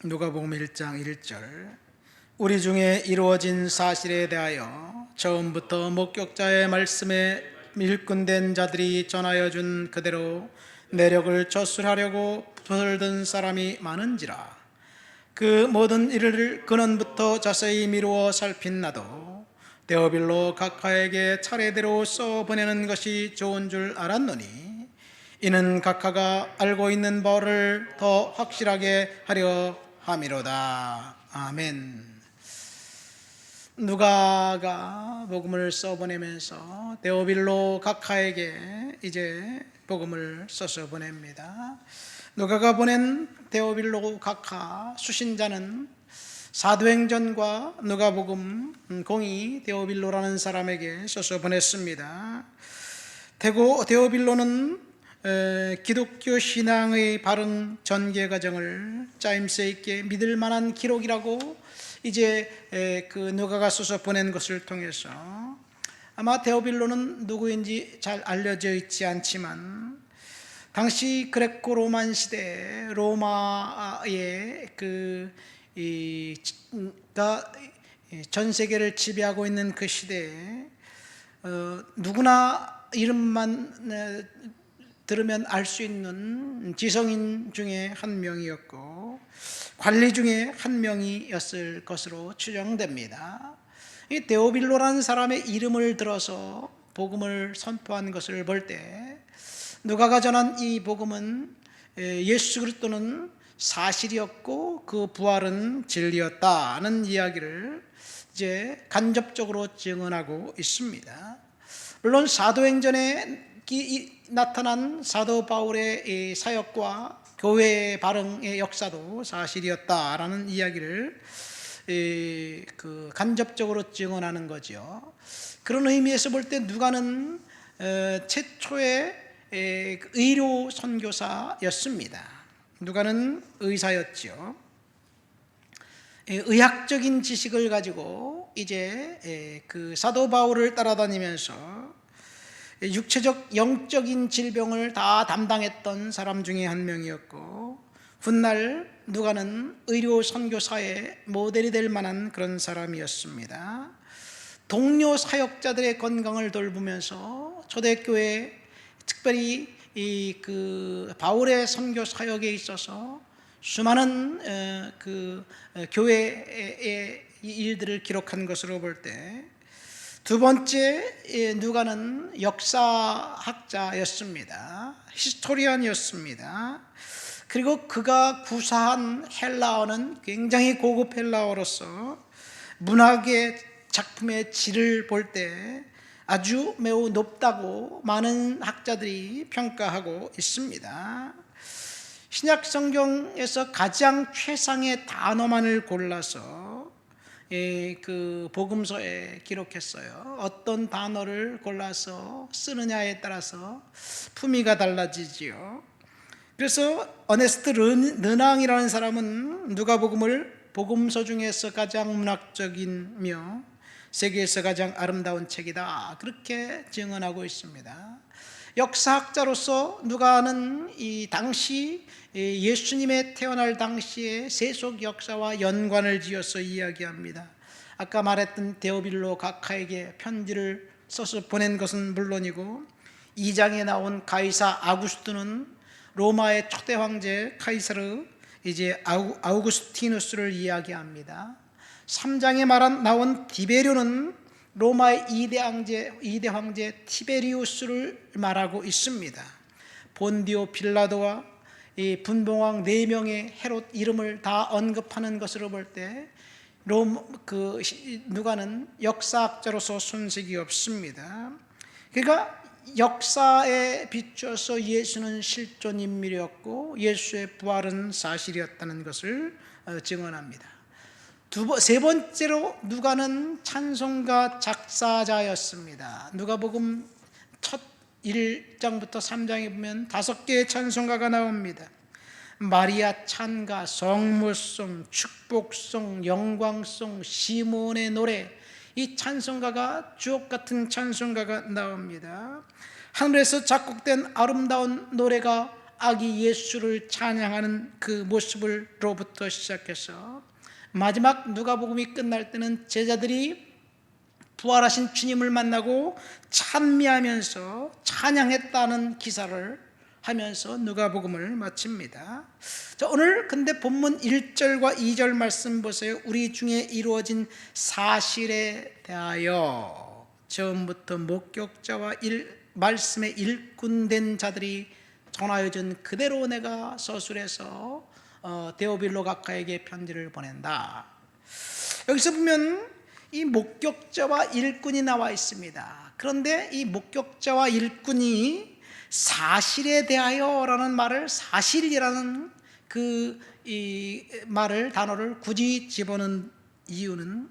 누가복음 1장 1절. 우리 중에 이루어진 사실에 대하여 처음부터 목격자의 말씀에 일꾼된 자들이 전하여 준 그대로 내력을 저술하려고 붓을 든 사람이 많은지라. 그 모든 일을 근원부터 자세히 미루어 살핀 나도 데오빌로 각하에게 차례대로 써보내는 것이 좋은 줄 알았노니, 이는 각하가 알고 있는 바를 더 확실하게 하려 함이로다. 아멘. 누가가 복음을 써보내면서 데오빌로 각하에게 이제 복음을 써서 보냅니다. 누가가 보낸 데오빌로 각하 수신자는 사도행전과 누가복음 공이 데오빌로라는 사람에게 써서 보냈습니다. 데오빌로는 기독교 신앙의 바른 전개 과정을 짜임새 있게 믿을 만한 기록이라고 이제 그 누가가 써서 보낸 것을 통해서, 아마 데오빌로는 누구인지 잘 알려져 있지 않지만 당시 그레코 로만 시대 로마의 전 세계를 지배하고 있는 그 시대에 누구나 이름만 들으면 알 수 있는 지성인 중에 한 명이었고 관리 중에 한 명이었을 것으로 추정됩니다. 이 데오빌로라는 사람의 이름을 들어서 복음을 선포한 것을 볼 때 누가가 전한 이 복음은 예수 그리스도는 사실이었고 그 부활은 진리였다는 이야기를 이제 간접적으로 증언하고 있습니다. 물론 사도행전에 나타난 사도 바울의 사역과 교회의 발흥의 역사도 사실이었다라는 이야기를 간접적으로 증언하는 거죠. 그런 의미에서 볼 때 누가는 최초의 의료 선교사였습니다. 누가는 의사였죠. 의학적인 지식을 가지고 이제 그 사도 바울을 따라다니면서 육체적 영적인 질병을 다 담당했던 사람 중에 한 명이었고, 훗날 누가는 의료 선교사의 모델이 될 만한 그런 사람이었습니다. 동료 사역자들의 건강을 돌보면서 초대교회, 특별히 그 바울의 선교 사역에 있어서 수많은 그 교회의 일들을 기록한 것으로 볼 때, 두 번째 누가는 역사학자였습니다. 히스토리안이었습니다. 그리고 그가 구사한 헬라어는 굉장히 고급 헬라어로서 문학의 작품의 질을 볼 때 아주 매우 높다고 많은 학자들이 평가하고 있습니다. 신약 성경에서 가장 최상의 단어만을 골라서 그 복음서에 기록했어요. 어떤 단어를 골라서 쓰느냐에 따라서 품위가 달라지지요. 그래서 어네스트 르낭이라는 사람은 누가복음을 복음서 중에서 가장 문학적이며 세계에서 가장 아름다운 책이다, 그렇게 증언하고 있습니다. 역사학자로서 누가는 이 당시 예수님의 태어날 당시의 세속 역사와 연관을 지어서 이야기합니다. 아까 말했던 데오빌로 각하에게 편지를 써서 보낸 것은 물론이고, 2장에 나온 가이사 아구스토는 로마의 초대 황제 카이사르 이제 아우구스티누스를 이야기합니다. 3장에 나온 디베료는 로마의 2대 황제 티베리우스를 말하고 있습니다. 본디오 빌라도와 이 분봉왕 4명의 헤롯 이름을 다 언급하는 것으로 볼 때 누가는 역사학자로서 손색이 없습니다. 그러니까 역사에 비춰서 예수는 실존 인물이었고 예수의 부활은 사실이었다는 것을 증언합니다. 세 번째로 누가는 찬송가 작사자였습니다. 누가복음 첫 1장부터 3장에 보면 5개의 찬송가가 나옵니다. 마리아 찬가, 성모송, 축복송, 영광송, 시몬의 노래, 이 찬송가가 주옥같은 찬송가가 나옵니다. 하늘에서 작곡된 아름다운 노래가 아기 예수를 찬양하는 그 모습으로부터 시작해서 마지막 누가복음이 끝날 때는 제자들이 부활하신 주님을 만나고 찬미하면서 찬양했다는 기사를 하면서 누가복음을 마칩니다. 자, 오늘 근데 본문 1절과 2절 말씀 보세요. 우리 중에 이루어진 사실에 대하여 처음부터 목격자와 말씀에 일꾼된 자들이 전하여 준 그대로 내가 서술해서 데오빌로 각하에게 편지를 보낸다. 여기서 보면 이 목격자와 일꾼이 나와 있습니다. 그런데 이 목격자와 일꾼이 사실에 대하여라는 말을, 사실이라는 이 말을, 단어를 굳이 집어넣은 이유는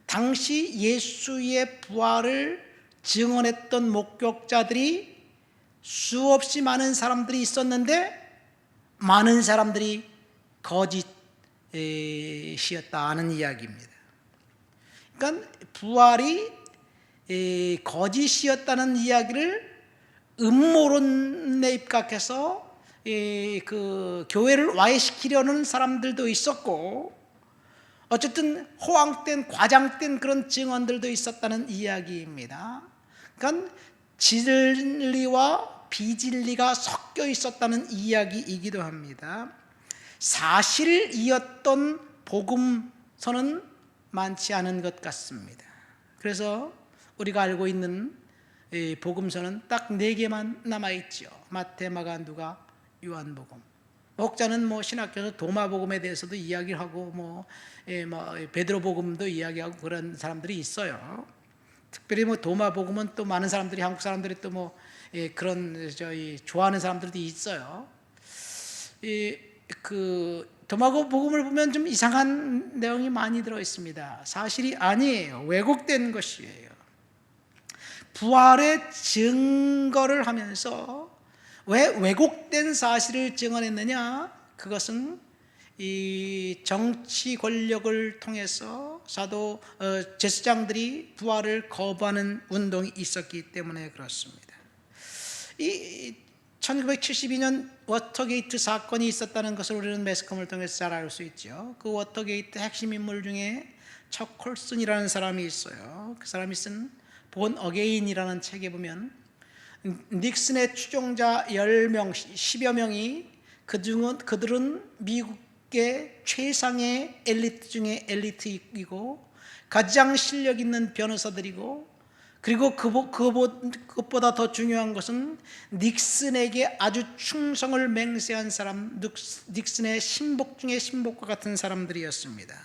당시 예수의 부활을 증언했던 목격자들이 수없이 많은 사람들이 있었는데 많은 사람들이 거짓이었다는 이야기입니다. 그러니까 부활이 거짓이었다는 이야기를 음모론에 입각해서 그 교회를 와해시키려는 사람들도 있었고, 어쨌든 호황된, 과장된 그런 증언들도 있었다는 이야기입니다. 그러니까 진리와 비진리가 섞여 있었다는 이야기이기도 합니다. 사실이었던 복음서는 많지 않은 것 같습니다. 그래서 우리가 알고 있는 복음서는 딱 4개만 남아있죠. 마태, 마가, 누가, 요한복음. 목자는 신학교에서 도마복음에 대해서도 이야기하고 베드로복음도 이야기하고 그런 사람들이 있어요. 특별히 도마복음은 또 많은 사람들이, 한국 사람들이 또 그런 좋아하는 사람들도 있어요. 도마복음을 보면 좀 이상한 내용이 많이 들어 있습니다. 사실이 아니에요. 왜곡된 것이에요. 부활의 증거를 하면서 왜 왜곡된 사실을 증언했느냐? 그것은 이 정치 권력을 통해서 사도 제사장들이 부활을 거부하는 운동이 있었기 때문에 그렇습니다. 이 1972년 워터게이트 사건이 있었다는 것을 우리는 매스컴을 통해서 잘 알 수 있죠. 그 워터게이트 핵심 인물 중에 척 콜슨이라는 사람이 있어요. 그 사람이 쓴 본 어게인이라는 책에 보면 닉슨의 추종자 10명, 10여 명이 그들은 미국의 최상의 엘리트 중에 엘리트이고 가장 실력 있는 변호사들이고, 그리고 그것보다 더 중요한 것은 닉슨에게 아주 충성을 맹세한 사람, 닉슨의 신복 중에 신복과 같은 사람들이었습니다.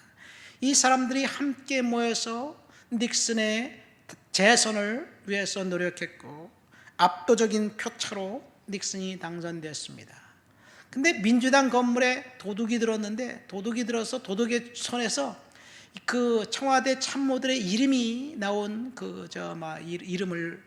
이 사람들이 함께 모여서 닉슨의 재선을 위해서 노력했고 압도적인 표차로 닉슨이 당선되었습니다. 근데 민주당 건물에 도둑이 들었는데, 도둑이 들어서 도둑의 손에서 그 청와대 참모들의 이름이 나온 이름을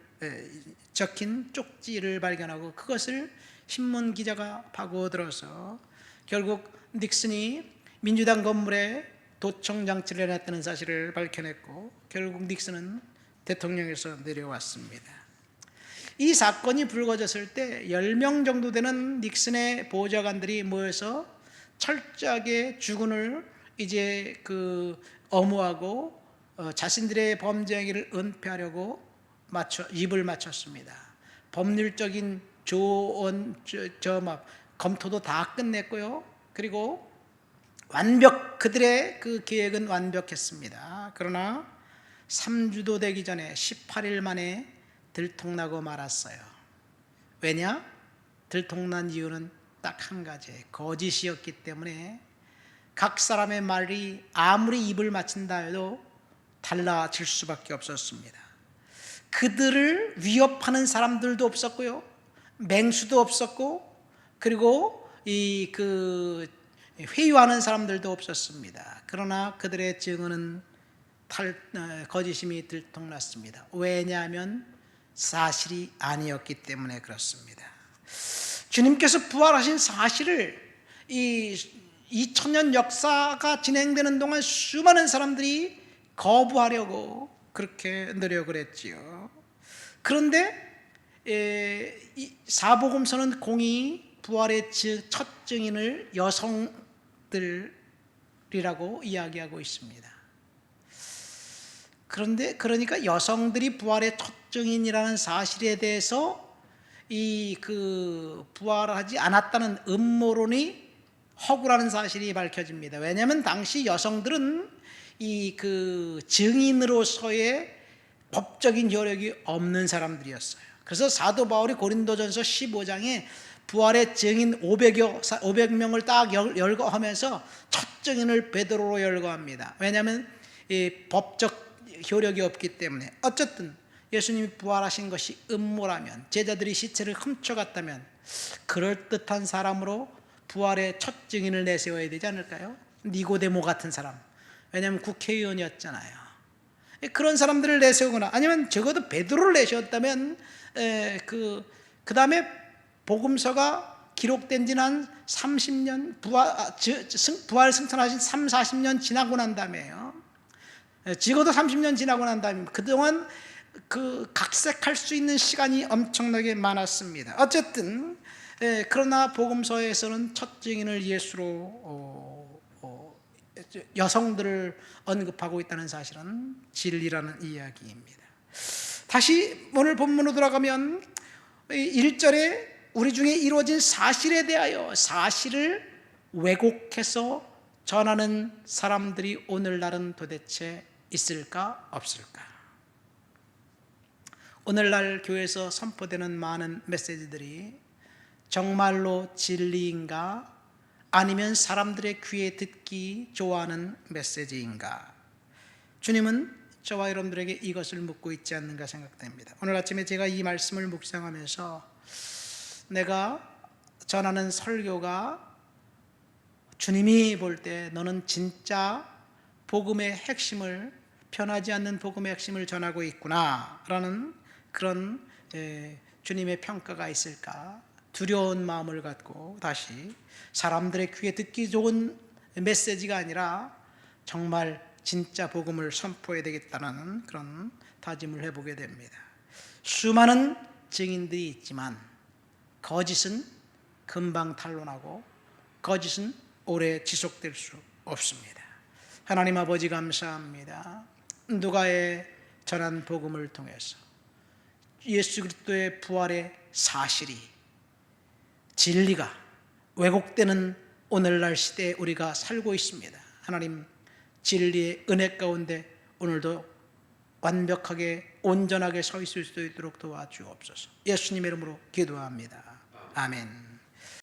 적힌 쪽지를 발견하고 그것을 신문 기자가 파고들어서 결국 닉슨이 민주당 건물에 도청 장치를 해놨다는 사실을 밝혀냈고, 결국 닉슨은 대통령에서 내려왔습니다. 이 사건이 불거졌을 때 10명 정도 되는 닉슨의 보좌관들이 모여서 철저하게 주군을 이제 엄호하고 자신들의 범죄 행위를 은폐하려고 입을 맞췄습니다. 법률적인 검토도 다 끝냈고요. 그리고 그들의 그 계획은 완벽했습니다. 그러나 3주도 되기 전에 18일 만에 들통나고 말았어요. 왜냐? 들통난 이유는 딱 한 가지, 거짓이었기 때문에 각 사람의 말이 아무리 입을 맞춘다 해도 달라질 수밖에 없었습니다. 그들을 위협하는 사람들도 없었고요, 맹수도 없었고, 그리고 회유하는 사람들도 없었습니다. 그러나 그들의 증언은 거짓임이 들통났습니다. 왜냐하면 사실이 아니었기 때문에 그렇습니다. 주님께서 부활하신 사실을 이 2000년 역사가 진행되는 동안 수많은 사람들이 거부하려고 그렇게 노력을 했지요. 그런데 사복음서는 공이 부활의 첫 증인을 여성들이라고 이야기하고 있습니다. 그런데 그러니까 여성들이 부활의 첫 증인이라는 사실에 대해서 부활하지 않았다는 음모론이 허구라는 사실이 밝혀집니다. 왜냐하면 당시 여성들은 증인으로서의 법적인 효력이 없는 사람들이었어요. 그래서 사도 바울이 고린도전서 15장에 부활의 증인 500명을 딱 열거하면서 첫 증인을 베드로로 열거합니다. 왜냐하면 이 법적 효력이 없기 때문에. 어쨌든 예수님이 부활하신 것이 음모라면, 제자들이 시체를 훔쳐갔다면 그럴듯한 사람으로 부활의 첫 증인을 내세워야 되지 않을까요? 니고데모 같은 사람. 왜냐하면 국회의원이었잖아요. 그런 사람들을 내세우거나, 아니면 적어도 베드로를 내세웠다면 그 다음에 복음서가 기록된 지는 한 30년, 부활 승천하신 40년 지나고 난 다음에요. 적어도 30년 지나고 난 다음에 그동안 각색할 수 있는 시간이 엄청나게 많았습니다. 어쨌든 그러나 복음서에서는 첫 증인을 예수로 여성들을 언급하고 있다는 사실은 진리라는 이야기입니다. 다시 오늘 본문으로 돌아가면 1절에 우리 중에 이루어진 사실에 대하여 사실을 왜곡해서 전하는 사람들이 오늘날은 도대체 있을까 없을까? 오늘날 교회에서 선포되는 많은 메시지들이 정말로 진리인가, 아니면 사람들의 귀에 듣기 좋아하는 메시지인가? 주님은 저와 여러분들에게 이것을 묻고 있지 않는가 생각됩니다. 오늘 아침에 제가 이 말씀을 묵상하면서 내가 전하는 설교가 주님이 볼 때 너는 진짜 복음의 핵심을, 변하지 않는 복음의 핵심을 전하고 있구나 라는 그런 주님의 평가가 있을까 두려운 마음을 갖고 다시 사람들의 귀에 듣기 좋은 메시지가 아니라 정말 진짜 복음을 선포해야 되겠다는 그런 다짐을 해보게 됩니다. 수많은 증인들이 있지만 거짓은 금방 탄로나고 거짓은 오래 지속될 수 없습니다. 하나님 아버지 감사합니다. 누가의 전한 복음을 통해서 예수 그리스도의 부활의 사실이, 진리가 왜곡되는 오늘날 시대에 우리가 살고 있습니다. 하나님, 진리의 은혜 가운데 오늘도 완벽하게 온전하게 서 있을 수 있도록 도와주옵소서. 예수님의 이름으로 기도합니다. 아멘.